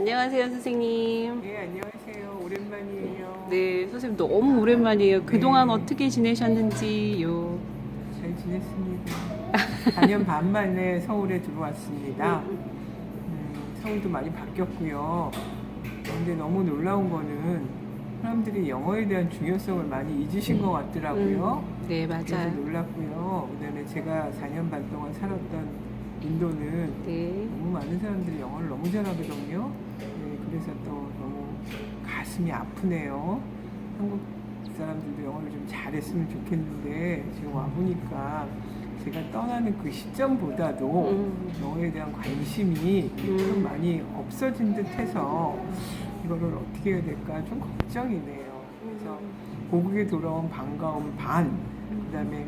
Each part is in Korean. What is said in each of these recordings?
안녕하세요, 선생님. 네, 안녕하세요. 오랜만이에요. 네, 선생님 너무 오랜만이에요. 그동안 어떻게 지내셨는지요? 잘 지냈습니다. 4년 반 만에 서울에 들어왔습니다. 서울도 많이 바뀌었고요. 근데 너무 놀라운 거는 사람들이 영어에 대한 중요성을 많이 잊으신 것 같더라고요. 네, 그래서 맞아요. 놀랐고요. 그다음에 제가 4년 반 동안 살았던 인도는 네. 너무 많은 사람들이 영어를 너무 잘하거든요. 네, 그래서 또 너무 가슴이 아프네요. 한국 사람들도 영어를 좀 잘했으면 좋겠는데 지금 와보니까 제가 떠나는 그 시점보다도 영어에 대한 관심이 좀 많이 없어진 듯 해서 이거를 어떻게 해야 될까 좀 걱정이네요. 그래서 고국에 돌아온 반가움 반, 그 다음에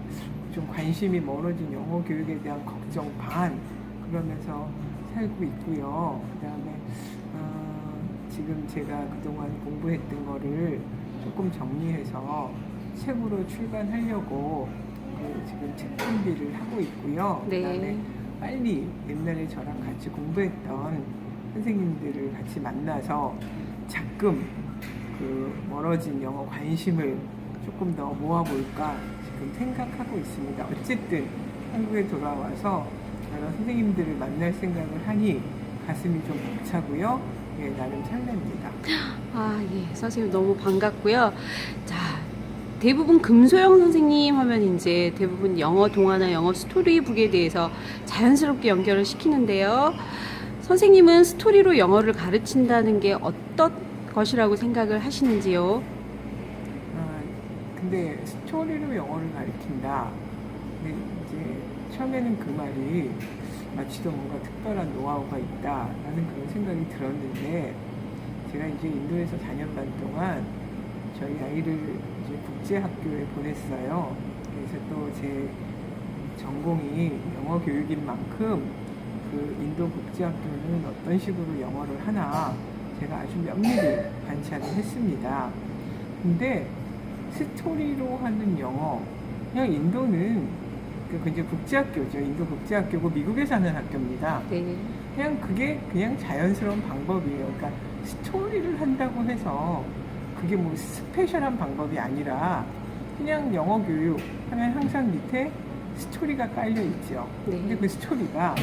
좀 관심이 멀어진 영어 교육에 대한 걱정 반, 그러면서 살고 있고요. 그 다음에 지금 제가 그동안 공부했던 거를 조금 정리해서 책으로 출간하려고 지금 책 준비를 하고 있고요. 네. 그다음에 빨리 옛날에 저랑 같이 공부했던 선생님들을 같이 만나서 자금 멀어진 영어 관심을 조금 더 모아볼까 지금 생각하고 있습니다. 어쨌든 한국에 돌아와서 여러 선생님들을 만날 생각을 하니 가슴이 좀 벅차고요. 예, 나름 설렙니다. 아, 예, 선생님 너무 반갑고요. 자, 대부분 금소영 선생님 하면 이제 대부분 영어 동화나 영어 스토리북에 대해서 자연스럽게 연결을 시키는데요. 선생님은 스토리로 영어를 가르친다는 게 어떤 것이라고 생각을 하시는지요? 근데 스토리로 영어를 가르친다. 근데 이제 처음에는 그 말이 마치도 뭔가 특별한 노하우가 있다라는 그런 생각이 들었는데 제가 이제 인도에서 4년 반 동안 저희 아이를 이제 국제학교에 보냈어요. 그래서 또 제 전공이 영어 교육인 만큼 그 인도 국제학교는 어떤 식으로 영어를 하나 제가 아주 면밀히 관찰을 했습니다. 근데 스토리로 하는 영어, 그냥 인도는 그 이제 국제학교죠. 인도 국제학교고 미국에 사는 학교입니다. 네. 그냥 그게 그냥 자연스러운 방법이에요. 그러니까 스토리를 한다고 해서 그게 뭐 스페셜한 방법이 아니라 그냥 영어 교육 하면 항상 밑에 스토리가 깔려 있죠. 네. 근데 그 스토리가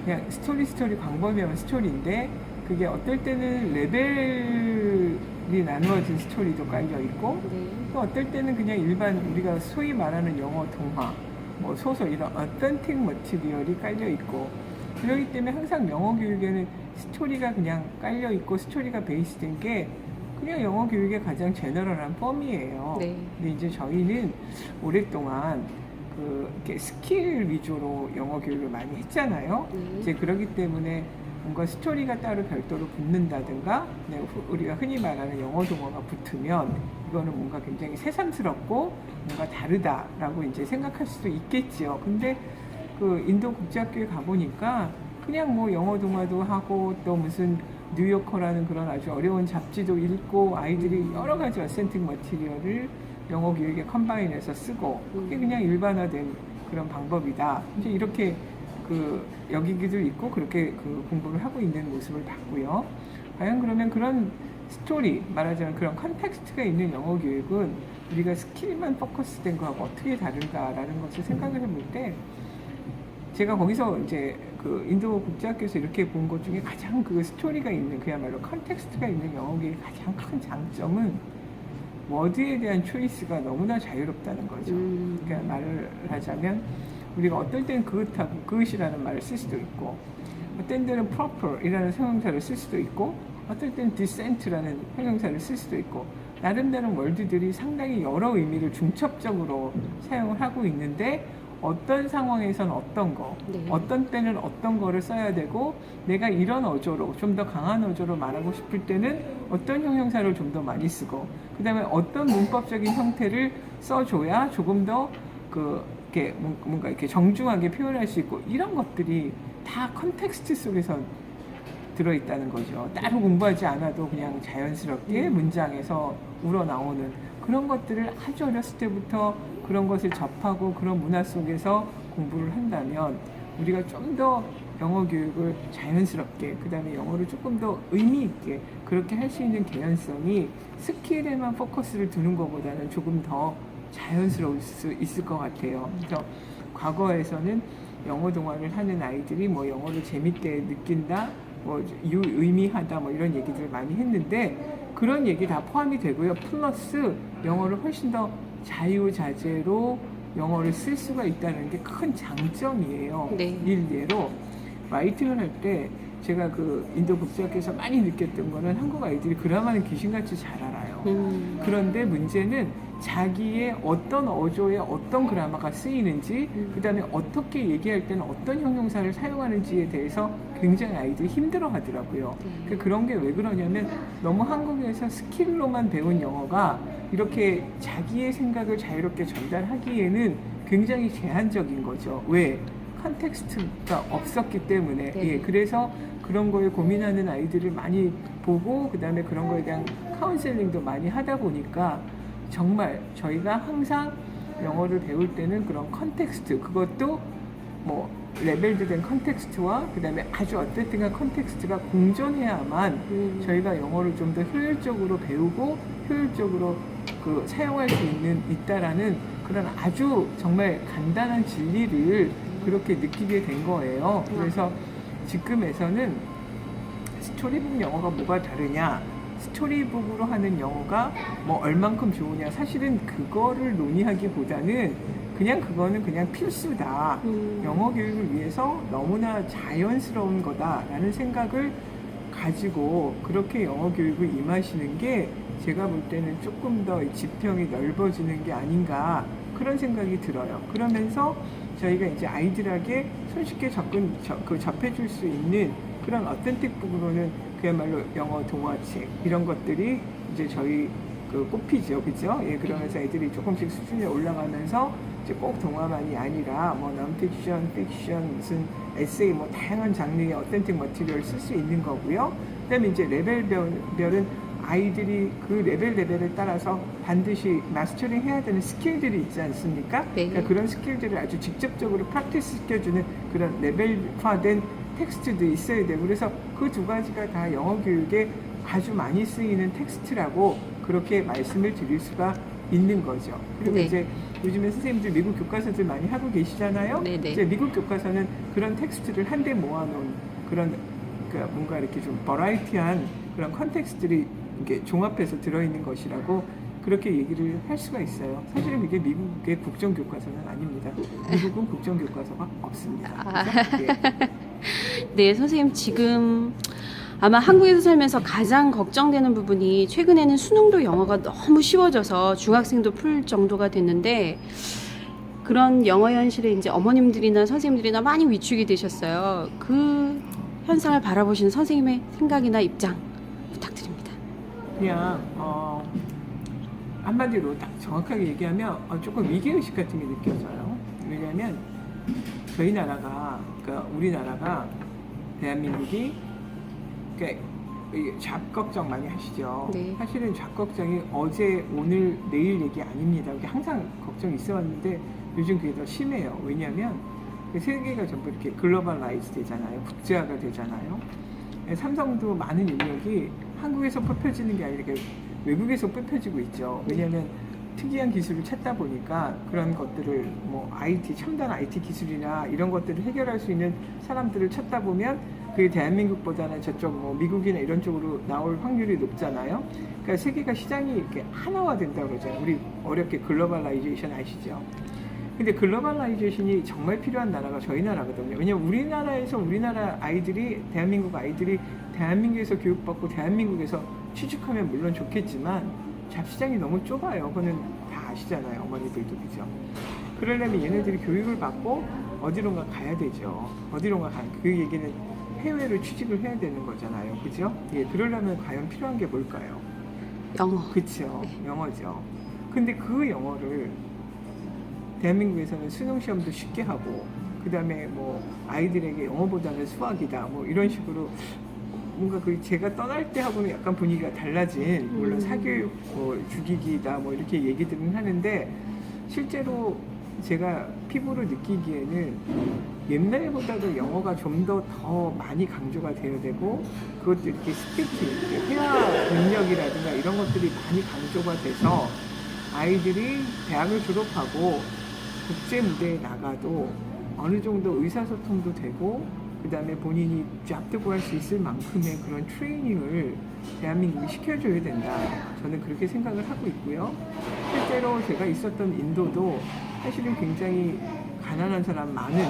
그냥 스토리 광범위한 스토리인데 그게 어떨 때는 레벨이 나누어진 스토리도 깔려 있고 네. 또 어떨 때는 그냥 일반 우리가 소위 말하는 영어 동화, 뭐 소설 이런 어센틱 머티리얼이 깔려 있고 그렇기 때문에 항상 영어 교육에는 스토리가 그냥 깔려 있고 스토리가 베이스된 게 그냥 영어 교육의 가장 제너럴한 펌이에요. 네. 근데 이제 저희는 오랫동안 이렇게 스킬 위주로 영어 교육을 많이 했잖아요. 네. 이제 그렇기 때문에 뭔가 스토리가 따로 별도로 붙는다든가 그냥 우리가 흔히 말하는 영어 동화가 붙으면 이거는 뭔가 굉장히 새삼스럽고 뭔가 다르다라고 이제 생각할 수도 있겠지요. 근데 그 인도 국제학교에 가보니까 그냥 뭐 영어 동화도 하고 또 무슨 뉴요커라는 그런 아주 어려운 잡지도 읽고 아이들이 여러 가지 어센틱 머티리얼을 영어 교육에 컴바인해서 쓰고 그게 그냥 일반화된 그런 방법이다. 이제 이렇게 여기기도 있고 그렇게 공부를 하고 있는 모습을 봤고요. 과연 그러면 그런 스토리, 말하자면 그런 컨텍스트가 있는 영어 교육은 우리가 스킬만 포커스된 거하고 어떻게 다른가라는 것을 생각을 해볼 때 제가 거기서 이제 인도 국제학교에서 이렇게 본 것 중에 가장 스토리가 있는 그야말로 컨텍스트가 있는 영어 교육의 가장 큰 장점은 워드에 대한 초이스가 너무나 자유롭다는 거죠. 그러니까 말을 하자면 우리가 어떨 때는 그것하고 그것이라는 말을 쓸 수도 있고 어떤 때는 proper이라는 형용사를 쓸 수도 있고 어떨 때는 decent라는 형용사를 쓸 수도 있고 나름대로 월드들이 상당히 여러 의미를 중첩적으로 사용을 하고 있는데 어떤 상황에선 어떤 거, 네. 어떤 때는 어떤 거를 써야 되고 내가 이런 어조로 좀 더 강한 어조로 말하고 싶을 때는 어떤 형용사를 좀 더 많이 쓰고 그 다음에 어떤 문법적인 형태를 써줘야 조금 더 이렇게 뭔가 이렇게 정중하게 표현할 수 있고 이런 것들이 다 컨텍스트 속에서 들어있다는 거죠. 따로 공부하지 않아도 그냥 자연스럽게 문장에서 우러나오는 그런 것들을 아주 어렸을 때부터 그런 것을 접하고 그런 문화 속에서 공부를 한다면 우리가 좀 더 영어 교육을 자연스럽게, 그 다음에 영어를 조금 더 의미 있게 그렇게 할 수 있는 개연성이 스킬에만 포커스를 두는 것보다는 조금 더 자연스러울 수 있을 것 같아요. 그래서 과거에서는 영어 동화를 하는 아이들이 뭐 영어를 재밌게 느낀다, 뭐 유의미하다, 뭐 이런 얘기들을 많이 했는데 그런 얘기 다 포함이 되고요. 플러스 영어를 훨씬 더 자유자재로 영어를 쓸 수가 있다는 게 큰 장점이에요. 네. 일례로 라이팅을 할 때 제가 그 인도 국제학교에서 많이 느꼈던 거는 한국 아이들이 그라마는 귀신같이 잘 알아요. 그런데 문제는 자기의 어떤 어조에 어떤 그라마가 쓰이는지, 그 다음에 어떻게 얘기할 때는 어떤 형용사를 사용하는지에 대해서 굉장히 아이들이 힘들어 하더라고요. 그런 게 왜 그러냐면 너무 한국에서 스킬로만 배운 영어가 이렇게 자기의 생각을 자유롭게 전달하기에는 굉장히 제한적인 거죠. 왜? 컨텍스트가 없었기 때문에. 네. 예, 그래서 그런 거에 고민하는 아이들을 많이 보고 그 다음에 그런 거에 대한 카운셀링도 많이 하다 보니까 정말 저희가 항상 영어를 배울 때는 그런 컨텍스트, 그것도 뭐 레벨드된 컨텍스트와 그 다음에 아주 어쨌든간 컨텍스트가 공존해야만 저희가 영어를 좀 더 효율적으로 배우고 효율적으로 그 사용할 수 있다라는 그런 아주 정말 간단한 진리를 그렇게 느끼게 된 거예요. 그래서 지금에서는 스토리북 영어가 뭐가 다르냐, 스토리북으로 하는 영어가 뭐 얼만큼 좋으냐, 사실은 그거를 논의하기보다는 그거는 그냥 필수다. 영어 교육을 위해서 너무나 자연스러운 거다라는 생각을 가지고 그렇게 영어 교육을 임하시는 게 제가 볼 때는 조금 더 지평이 넓어지는 게 아닌가 그런 생각이 들어요. 그러면서 저희가 이제 아이들에게 손쉽게 접해줄 수 있는 그런 어텐틱북으로는 그야말로 영어 동화책 이런 것들이 이제 저희 그 꼽히죠, 그죠? 예, 그러면서 애들이 조금씩 수준이 올라가면서 이제 꼭 동화만이 아니라 뭐 non-fiction, fiction, 무슨 에세이, 뭐 다양한 장르의 어텐틱 머티리얼을 쓸 수 있는 거고요. 그다음에 이제 레벨별은 아이들이 그 레벨에 따라서 반드시 마스터링 해야 되는 스킬들이 있지 않습니까? 네. 그러니까 그런 스킬들을 아주 직접적으로 프랙티스 시켜주는 그런 레벨화된 텍스트도 있어야 되고, 그래서 그 두 가지가 다 영어 교육에 아주 많이 쓰이는 텍스트라고 그렇게 말씀을 드릴 수가 있는 거죠. 그리고 네. 이제 요즘에 선생님들 미국 교과서들 많이 하고 계시잖아요. 네네. 이제 미국 교과서는 그런 텍스트를 한데 모아놓은 그런 그러니까 뭔가 이렇게 좀 버라이티한 그런 컨텍스트들이 이게 종합해서 들어있는 것이라고 그렇게 얘기를 할 수가 있어요. 사실은 이게 미국의 국정교과서는 아닙니다. 미국은 국정교과서가 없습니다. 그죠? 예. 네, 선생님 지금 아마 한국에서 살면서 가장 걱정되는 부분이 최근에는 수능도 영어가 너무 쉬워져서 중학생도 풀 정도가 됐는데 그런 영어 현실에 이제 어머님들이나 선생님들이나 많이 위축이 되셨어요. 그 현상을 바라보시는 선생님의 생각이나 입장 부탁드립니다. 그냥 한마디로 딱 정확하게 얘기하면 조금 위기의식 같은 게 느껴져요. 왜냐하면 저희 나라가, 그러니까 우리나라가, 대한민국이 그러니까 잡 걱정 많이 하시죠. 네. 사실은 잡 걱정이 어제, 오늘, 내일 얘기 아닙니다. 그게 항상 걱정이 있어 왔는데 요즘 그게 더 심해요. 왜냐하면 세계가 전부 이렇게 글로벌라이즈 되잖아요. 국제화가 되잖아요. 삼성도 많은 인력이 한국에서 뽑혀지는 게 아니라 외국에서 뽑혀지고 있죠. 왜냐하면 특이한 기술을 찾다 보니까 그런 것들을 뭐 IT, 첨단 IT 기술이나 이런 것들을 해결할 수 있는 사람들을 찾다 보면 그게 대한민국보다는 저쪽 뭐 미국이나 이런 쪽으로 나올 확률이 높잖아요. 그러니까 세계가 시장이 이렇게 하나화 된다고 그러잖아요. 우리 어렵게 글로벌라이제이션 아시죠? 근데 글로벌라이제이션이 정말 필요한 나라가 저희 나라거든요. 왜냐면 우리나라에서 우리나라 아이들이, 대한민국 아이들이 대한민국에서 교육받고 대한민국에서 취직하면 물론 좋겠지만 잡시장이 너무 좁아요. 그거는 다 아시잖아요. 어머니들도 그죠. 그러려면 얘네들이 교육을 받고 어디론가 가야 되죠. 어디론가 그 얘기는 해외로 취직을 해야 되는 거잖아요. 그죠? 예, 그러려면 과연 필요한 게 뭘까요? 영어. 그쵸. 네. 영어죠. 근데 그 영어를 대한민국에서는 수능 시험도 쉽게 하고, 그 다음에 뭐 아이들에게 영어보다는 수학이다, 뭐 이런 식으로 뭔가 그 제가 떠날 때 하고는 약간 분위기가 달라진, 물론 사교육 주기기다 뭐 이렇게 얘기들은 하는데 실제로 제가 피부로 느끼기에는 옛날보다도 영어가 좀 더 많이 강조가 되어야 되고 그것도 이렇게 스피킹, 회화 능력이라든가 이런 것들이 많이 강조가 돼서 아이들이 대학을 졸업하고 국제 무대에 나가도 어느 정도 의사소통도 되고 그 다음에 본인이 잡도 구할 수 있을 만큼의 그런 트레이닝을 대한민국이 시켜줘야 된다. 저는 그렇게 생각을 하고 있고요. 실제로 제가 있었던 인도도 사실은 굉장히 가난한 사람 많은,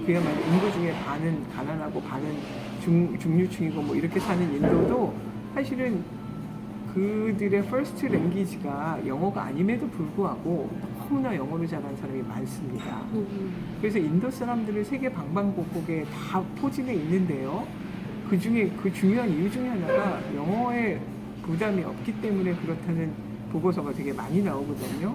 그야말로 인구 중에 반은 가난하고 반은 중류층이고 뭐 이렇게 사는 인도도 사실은 그들의 퍼스트 랭귀지가 영어가 아님에도 불구하고 너무나 영어를 잘하는 사람이 많습니다. 그래서 인도 사람들은 세계 방방곡곡에 다 포진해 있는데요. 그 중에 그 중요한 이유 중에 하나가 영어에 부담이 없기 때문에 그렇다는 보고서가 되게 많이 나오거든요.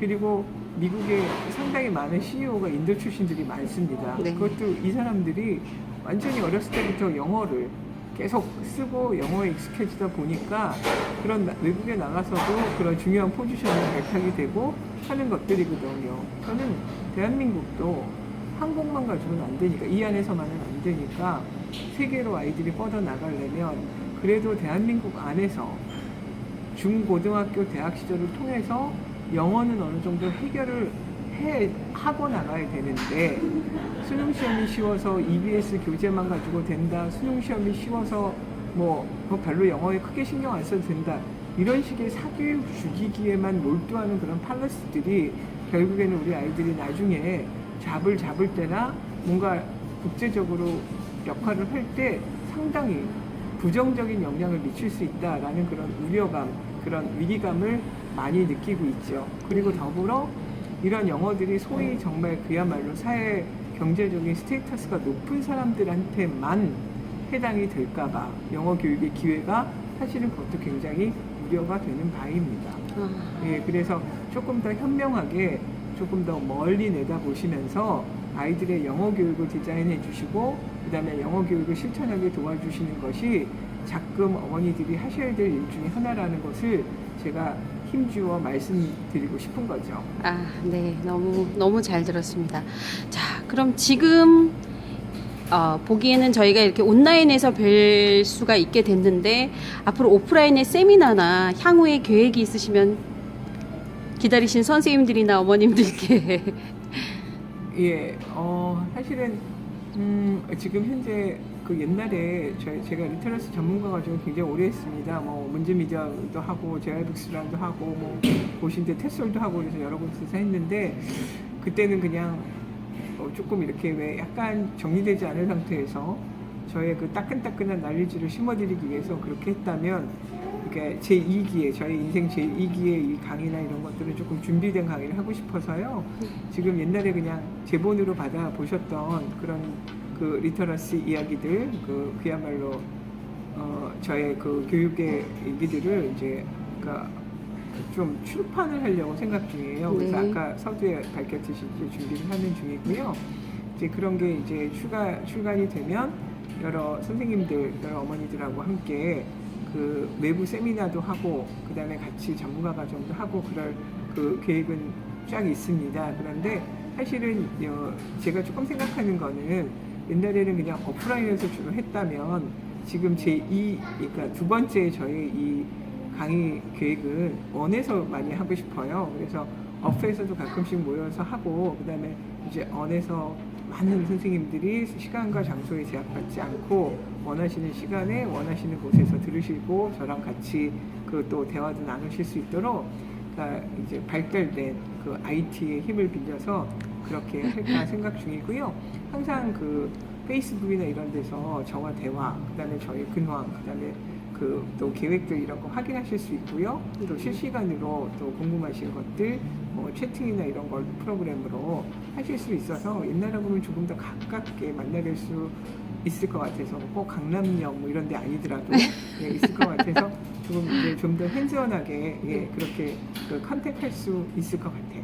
그리고 미국에 상당히 많은 CEO가 인도 출신들이 많습니다. 네. 그것도 이 사람들이 완전히 어렸을 때부터 영어를 계속 쓰고 영어에 익숙해지다 보니까 그런 외국에 나가서도 그런 중요한 포지션을 발탁이 되고 하는 것들이거든요. 저는 대한민국도 한국만 가지고는 안 되니까, 이 안에서만은 안 되니까 세계로 아이들이 뻗어나가려면 그래도 대한민국 안에서 중고등학교 대학 시절을 통해서 영어는 어느 정도 해결을 하고 나가야 되는데, 수능시험이 쉬워서 EBS 교재만 가지고 된다, 수능시험이 쉬워서 뭐 별로 영어에 크게 신경 안 써도 된다, 이런 식의 사교육 주기기에만 몰두하는 그런 팔러스들이 결국에는 우리 아이들이 나중에 잡을 때나 뭔가 국제적으로 역할을 할 때 상당히 부정적인 영향을 미칠 수 있다라는 그런 우려감, 그런 위기감을 많이 느끼고 있죠. 그리고 더불어 이런 영어들이 소위 정말 그야말로 사회 경제적인 스테이터스가 높은 사람들한테만 해당이 될까봐 영어 교육의 기회가 사실은 그것도 굉장히 우려가 되는 바입니다. 예, 그래서 조금 더 현명하게, 조금 더 멀리 내다보시면서 아이들의 영어 교육을 디자인해 주시고 그 다음에 영어 교육을 실천하게 도와주시는 것이 가끔 어머니들이 하셔야 될 일 중에 하나라는 것을 제가 힘주어 말씀드리고 싶은 거죠. 아, 네. 너무 잘 들었습니다. 자, 그럼 지금 보기에는 저희가 이렇게 온라인에서 뵐 수가 있게 됐는데 앞으로 오프라인의 세미나나 향후에 계획이 있으시면 기다리신 선생님들이나 어머님들께 예, 사실은 지금 현재 그 옛날에 제가 리터러시 전문가 과정을 굉장히 오래 했습니다. 뭐 문제미디어도 하고 제알북스랑도 하고 뭐 보신대 테솔도 하고 그래서 여러 곳에서 했는데, 그때는 그냥 조금 이렇게 왜 약간 정리되지 않은 상태에서 저의 그 따끈따끈한 난리지를 심어드리기 위해서 그렇게 했다면, 그러니까 제2기에, 저의 인생 제2기의 이 강의나 이런 것들은 조금 준비된 강의를 하고 싶어서요. 지금 옛날에 그냥 제본으로 받아 보셨던 그런 그 리터러시 이야기들, 그야말로 저의 그 교육의 얘기들을 이제 그러니까 좀 출판을 하려고 생각 중이에요. 그래서 네. 아까 서두에 밝혔듯이 이제 준비를 하는 중이고요. 이제 그런 게 이제 출간이 되면 여러 선생님들, 여러 어머니들하고 함께 그 외부 세미나도 하고 그 다음에 같이 전문가 과정도 하고 그럴 그 계획은 쫙 있습니다. 그런데 사실은 제가 조금 생각하는 거는, 옛날에는 그냥 오프라인에서 주로 했다면 지금 그러니까 두 번째 저의 이 강의 계획은 언에서 많이 하고 싶어요. 그래서 업에서도 가끔씩 모여서 하고, 그 다음에 이제 언에서 많은 선생님들이 시간과 장소에 제약받지 않고 원하시는 시간에 원하시는 곳에서 들으시고 저랑 같이 그 또 대화도 나누실 수 있도록, 그러니까 이제 발달된 그 IT의 힘을 빌려서 그렇게 할까 생각 중이고요. 항상 그 페이스북이나 이런 데서 저와 대화, 그다음에 저의 근황, 그다음에 그 또 계획들 이런 거 확인하실 수 있고요. 또 실시간으로 또 궁금하신 것들 채팅이나 이런 걸 프로그램으로 하실 수 있어서 옛날하고는 조금 더 가깝게 만나뵐 수 있을 것 같아서, 꼭 강남역 뭐 이런 데 아니더라도 예, 있을 것 같아서 조금 이제 좀 더 핸즈온하게 예, 그렇게 그 컨택할 수 있을 것 같아요.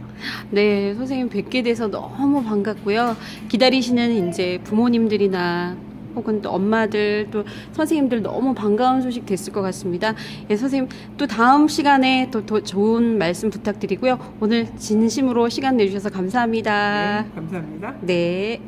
네, 선생님 뵙게 돼서 너무 반갑고요. 기다리시는 이제 부모님들이나 혹은 또 엄마들, 또 선생님들 너무 반가운 소식 됐을 것 같습니다. 예, 선생님 또 다음 시간에 또 더 좋은 말씀 부탁드리고요. 오늘 진심으로 시간 내주셔서 감사합니다. 네, 감사합니다. 네.